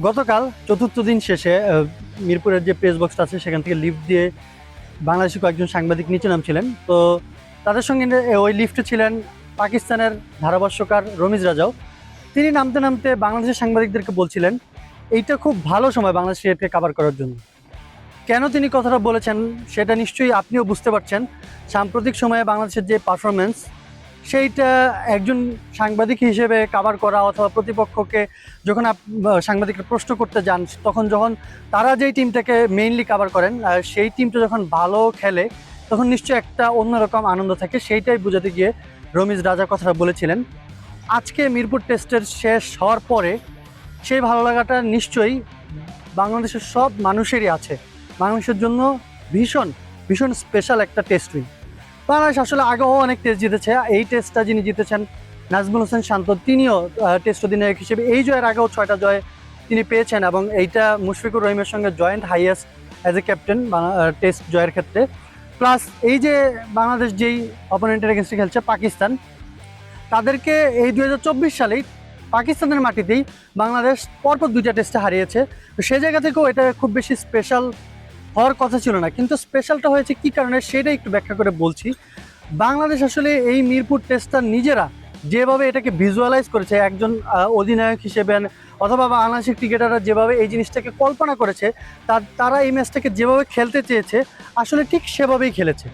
গতকাল চতুর্থ দিন শেষে মিরপুরের যে প্রেস বক্সটা আছে সেখান থেকে লিফট দিয়ে বাংলাদেশি কয়েকজন সাংবাদিক নিচে নামছিলেন। তো তাদের সঙ্গে ওই লিফটে ছিলেন পাকিস্তানের ধারাভাষ্যকার রমিজ রাজাও। তিনি নামতে নামতে বাংলাদেশের সাংবাদিকদেরকে বলছিলেন এইটা খুব ভালো সময় বাংলাদেশ ক্রিকেটকে কাভার করার জন্য। কেন তিনি কথাটা বলেছেন সেটা নিশ্চয়ই আপনিও বুঝতে পারছেন। সাম্প্রতিক সময়ে বাংলাদেশের যে পারফরমেন্স সেইটা একজন সাংবাদিক হিসেবে কাভার করা অথবা প্রতিপক্ষকে যখন সাংবাদিকরা প্রশ্ন করতে যান, তখন যখন তারা যেই টিমটাকে মেইনলি কাভার করেন সেই টিমটা যখন ভালো খেলে তখন নিশ্চয়ই একটা অন্যরকম আনন্দ থাকে। সেইটাই বোঝাতে গিয়ে রমিজ রাজা কথাটা বলেছিলেন। আজকে মিরপুর টেস্টের শেষ হওয়ার পরে সেই ভালো লাগাটা নিশ্চয়ই বাংলাদেশের সব মানুষেরই আছে। বাংলাদেশের জন্য ভীষণ ভীষণ স্পেশাল একটা টেস্ট উইন। বাংলাদেশ আসলে আগেও অনেক টেস্ট জিতেছে। এই টেস্টটা যিনি জিতেছেন নাজমুল হোসেন শান্ত, তিনিও টেস্ট অধিনায়ক হিসেবে এই জয়ের আগেও 6টা জয় তিনি পেয়েছেন এবং এইটা মুশফিকুর রহিমের সঙ্গে joint highest as a captain test জয়ের ক্ষেত্রে। প্লাস এই যে বাংলাদেশ যেই অপোনেন্টের এগেনস্টে খেলছে পাকিস্তান, তাদেরকে এই 2024 সালেই পাকিস্তানের মাটিতেই বাংলাদেশ পরপর 2টা টেস্টে হারিয়েছে। তো সে জায়গা থেকেও এটা খুব বেশি স্পেশাল হওয়ার কথা ছিল না, কিন্তু স্পেশালটা হয়েছে কি কারণে সেটাই একটু ব্যাখ্যা করে বলছি। বাংলাদেশ আসলে এই মিরপুর টেস্টটা নিজেরা যেভাবে এটাকে ভিজুয়ালাইজ করেছে একজন অধিনায়ক হিসেবে, অথবা বাংলাদেশের ক্রিকেটাররা যেভাবে এই জিনিসটাকে কল্পনা করেছে, তারা এই ম্যাচটাকে যেভাবে খেলতে চেয়েছে আসলে ঠিক সেভাবেই খেলেছে।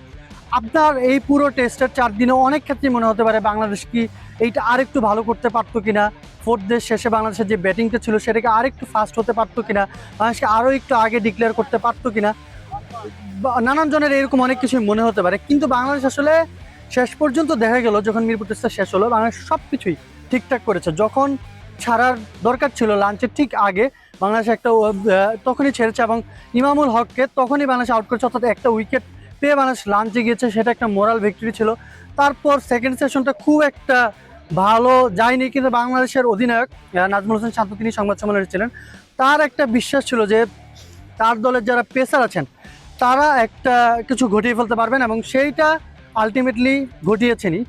আপনার এই পুরো টেস্টের 4 দিনে অনেক ক্ষেত্রে মনে হতে পারে বাংলাদেশ কি এইটা আরেকটু ভালো করতে পারতো কিনা, ফোর্থ ডে শেষে বাংলাদেশের যে ব্যাটিংটা ছিল সেটাকে আরেকটু ফাস্ট হতে পারতো কিনা, বাংলাদেশকে আরও একটু আগে ডিক্লেয়ার করতে পারতো কিনা, নানান জনের এরকম অনেক কিছুই মনে হতে পারে। কিন্তু বাংলাদেশ আসলে শেষ পর্যন্ত দেখা গেল যখন মিরপুর টেস্টটা শেষ হলো, বাংলাদেশ সব কিছুই ঠিকঠাক করেছে। যখন ছাড়ার দরকার ছিল লাঞ্চের ঠিক আগে, বাংলাদেশ একটা তখনই ছেড়েছে এবং ইমামুল হককে তখনই বাংলাদেশ আউট করেছে, অর্থাৎ একটা উইকেট পেয়ে বাংলাদেশ লাঞ্চে গিয়েছে, সেটা একটা মোরাল ভিক্টরি ছিল। তারপর সেকেন্ড সেশনটা খুব একটা ভালো যায়নি, কিন্তু বাংলাদেশের অধিনায়ক নাজমুল হোসেন শান্ত তিনি সংবাদ সম্মেলনে ছিলেন। তার একটা বিশ্বাস ছিল যে তার দলের যারা পেসার আছেন তারা একটা কিছু ঘটিয়ে ফেলতে পারবেন এবং সেইটা আলটিমেটলি ঘটিয়েছেনই।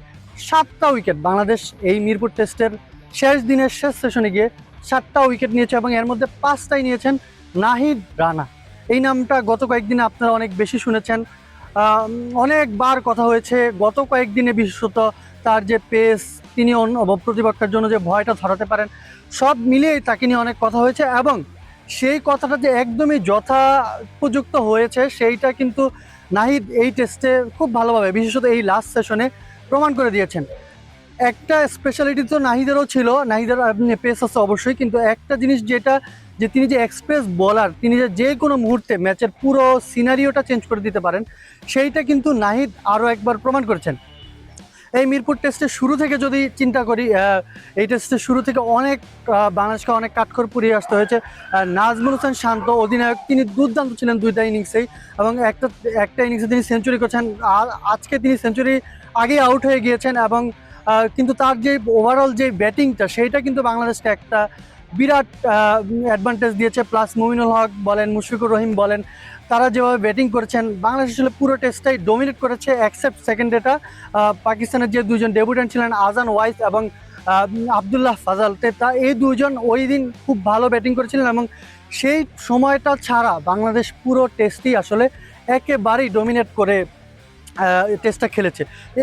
7টা উইকেট বাংলাদেশ এই মিরপুর টেস্টের শেষ দিনের শেষ সেশনে গিয়ে 7টা উইকেট নিয়েছে এবং এর মধ্যে 5টাই নিয়েছেন নাহিদ রানা। এই নামটা গত কয়েকদিনে আপনারা অনেক বেশি শুনেছেন, অনেকবার কথা হয়েছে গত কয়েকদিনে, বিশেষত তার যে পেস, তিনি অন্য প্রতিপক্ষের জন্য যে ভয়টা ধরাতে পারেন, সব মিলিয়েই তাকে নিয়ে অনেক কথা হয়েছে এবং সেই কথাটা যে একদমই যথোপযুক্ত হয়েছে সেইটা কিন্তু নাহিদ এই টেস্টে খুব ভালোভাবে, বিশেষত এই লাস্ট সেশনে প্রমাণ করে দিয়েছেন। একটা স্পেশালিটি তো নাহিদেরও ছিল, নাহিদের পেস আছে অবশ্যই, কিন্তু একটা জিনিস যেটা যে তিনি যে এক্সপ্রেস বলার, তিনি যে কোনো মুহূর্তে ম্যাচের পুরো সিনারিওটা চেঞ্জ করে দিতে পারেন, সেইটা কিন্তু নাহিদ আরও একবার প্রমাণ করেছেন। এই মিরপুর টেস্টের শুরু থেকে যদি চিন্তা করি, এই টেস্টের শুরু থেকে অনেক বাংলাদেশকে অনেক কাঠখড় পুড়িয়ে আসতে হয়েছে। নাজমুল হোসেন শান্ত অধিনায়ক, তিনি দুর্দান্ত ছিলেন 2টা ইনিংসেই এবং একটা ইনিংসে তিনি সেঞ্চুরি করেছেন। আর আজকে তিনি সেঞ্চুরি আগেই আউট হয়ে গিয়েছেন এবং কিন্তু তার যে ওভারঅল যে ব্যাটিংটা সেইটা কিন্তু বাংলাদেশকে একটা বিরাট অ্যাডভান্টেজ দিয়েছে। প্লাস মুমিনুল হক বলেন, মুশফিকুর রহিম বলেন, তারা যেভাবে ব্যাটিং করেছেন, বাংলাদেশ আসলে পুরো টেস্টটাই ডমিনেট করেছে এক্সেপ্ট সেকেন্ড ডেটা। পাকিস্তানের যে 2জন ডেবিউট্যান্ট ছিলেন আজান ওয়াইস এবং আবদুল্লাহ ফাজাল, এই 2জন ওই দিন খুব ভালো ব্যাটিং করেছিলেন এবং সেই সময়টা ছাড়া বাংলাদেশ পুরো টেস্টই আসলে একেবারেই ডমিনেট করে টেস্টটা খেলেছে।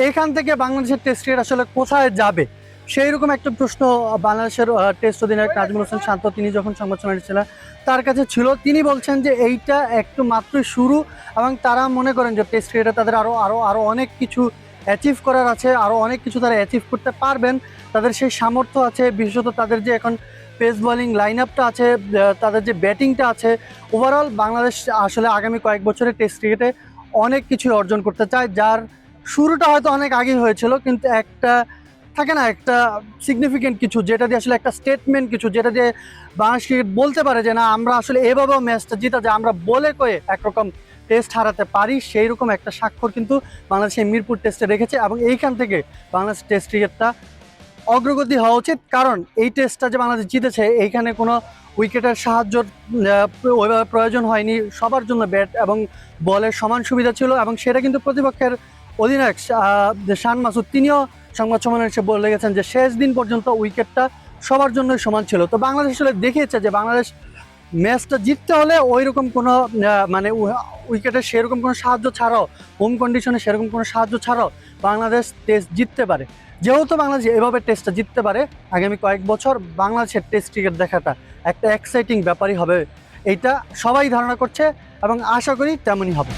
এখান থেকে বাংলাদেশের টেস্ট ক্রিকেট আসলে কোথায় যাবে সেই রকম একটা প্রশ্ন বাংলাদেশের টেস্ট অধিনায়ক নাজমুল হোসেন শান্ত তিনি যখন সংবাদ সম্মেলনে ছিলেন তার কাছে ছিল। তিনি বলছেন যে এইটা একটু মাত্রই শুরু এবং তারা মনে করেন যে টেস্ট ক্রিকেটে তাদের আরও অনেক কিছু অ্যাচিভ করার আছে, আরও অনেক কিছু তারা অ্যাচিভ করতে পারবেন, তাদের সেই সামর্থ্য আছে। বিশেষত তাদের যে এখন পেস বোলিং লাইন আপটা আছে, তাদের যে ব্যাটিংটা আছে, ওভারঅল বাংলাদেশ আসলে আগামী কয়েক বছরে টেস্ট ক্রিকেটে অনেক কিছু অর্জন করতে চায়, যার শুরুটা হয়তো অনেক আগেই হয়েছিল, কিন্তু একটা থাকে না একটা সিগনিফিকেন্ট কিছু, যেটা দিয়ে আসলে একটা স্টেটমেন্ট কিছু, যেটা দিয়ে বাংলাদেশ ক্রিকেট বলতে পারে যে না আমরা আসলে এভাবেও ম্যাচটা জিতা যায়, আমরা বলে কয়ে একরকম টেস্ট হারাতে পারি, সেই রকম একটা স্বাক্ষর কিন্তু বাংলাদেশের মিরপুর টেস্টে রেখেছে এবং এইখান থেকে বাংলাদেশ টেস্ট ক্রিকেটটা অগ্রগতি হওয়া উচিত। কারণ এই টেস্টটা যে বাংলাদেশ জিতেছে এইখানে কোনো উইকেটের সাহায্য ওইভাবে প্রয়োজন হয়নি, সবার জন্য ব্যাট এবং বলের সমান সুবিধা ছিল এবং সেটা কিন্তু প্রতিপক্ষের অধিনায়ক শান মাসুদ তিনিও সংবাদ সম্মেলনে এসে বলে গেছেন যে শেষ দিন পর্যন্ত উইকেটটা সবার জন্যই সমান ছিল। তো বাংলাদেশ আসলে দেখিয়েছে যে বাংলাদেশ ম্যাচটা জিততে হলে ওই রকম কোনো মানে উইকেটে সেরকম কোনো সাহায্য ছাড়াও, হোম কন্ডিশনে সেরকম কোনো সাহায্য ছাড়াও বাংলাদেশ টেস্ট জিততে পারে। যেহেতু বাংলাদেশ এভাবে টেস্টটা জিততে পারে, আগামী কয়েক বছর বাংলাদেশের টেস্ট ক্রিকেট দেখাটা একটা এক্সাইটিং ব্যাপারই হবে, এইটা সবাই ধারণা করছে এবং আশা করি তেমনই হবে।